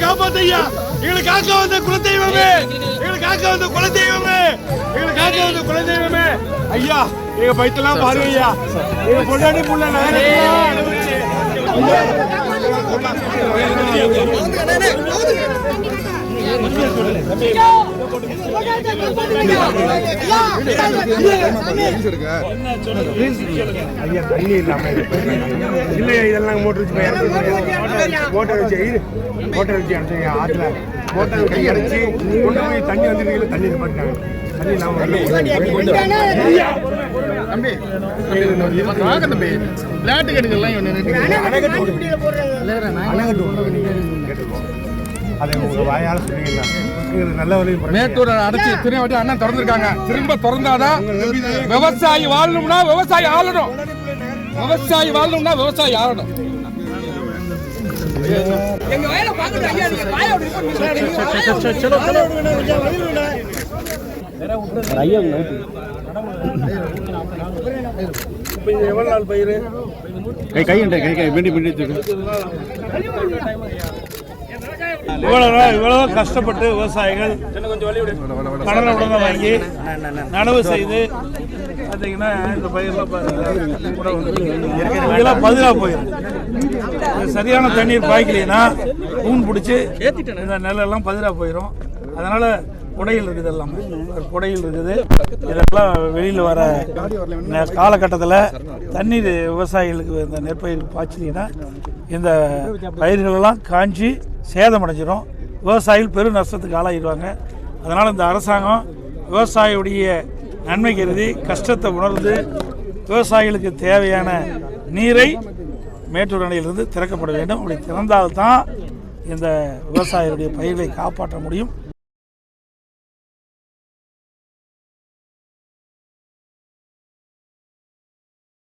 காப்பாத்தையா, எங்களை காக்க வந்த குலதெய்வமே, எங்களை காக்க வந்த குலதெய்வமே, எங்களை காக்க வந்த குலதெய்வமே ஐயா, எங்க பைத்தெல்லாம் பாருங்க ஐயா, எங்க பொண்டாடி புள்ள ஐயா தண்ணி இல்லாம இல்லையா, இதெல்லாம் மோட்டர் வச்சு மோட்டர் வச்சு அடைச்சி ஆற்றுல மோட்டர் கை அடைச்சி கொண்டு போய் தண்ணி வந்துருக்கீங்க, தண்ணி நிப்பாட்டாங்க. தண்ணி இல்லாம வாயால சொன்னீங்களா நல்ல வழியில் மேட்டூர் அடைச்சி திரும்ப வாட்டி அண்ணன் திறந்துருக்காங்க. திரும்ப திறந்தாதான் விவசாயி வாழணும்னா விவசாயி ஆளணும், விவசாயி வாழணும்னா விவசாயி ஆளணும். எவ்வளவு நாள் பயிர் இவ்வளவு கஷ்டப்பட்டு விவசாயிகள் கடனை உடனே வாங்கி நடவு செய்து பார்த்தீங்கன்னா இந்த பயிரெல்லாம் இதெல்லாம் பதிலாக போயிடும். சரியான தண்ணீர் பாய்க்கலைன்னா பூன் பிடிச்சி இந்த நெல்லெல்லாம் பதிலாக போயிடும். அதனால் புடையில் இருக்குது, எல்லாம் புடையில் இருக்குது. இதெல்லாம் வெளியில் வர காலகட்டத்தில் தண்ணீர் விவசாயிகளுக்கு இந்த நெற்பயிருக்கு பாய்ச்சிங்கன்னா இந்த பயிர்களெல்லாம் காஞ்சி சேதமடைஞ்சிடும், விவசாயிகள் பெரும் நஷ்டத்துக்கு ஆளாகிடுவாங்க. அதனால் இந்த அரசாங்கம் விவசாயியுடைய நன்மை கருதி கஷ்டத்தை உணர்ந்து விவசாயிகளுக்கு தேவையான நீரை மேட்டூர் அணையிலிருந்து திறக்கப்பட வேண்டும். அப்படி திறந்தால்தான் இந்த விவசாயிகளுடைய பயிர்களை காப்பாற்ற முடியும்.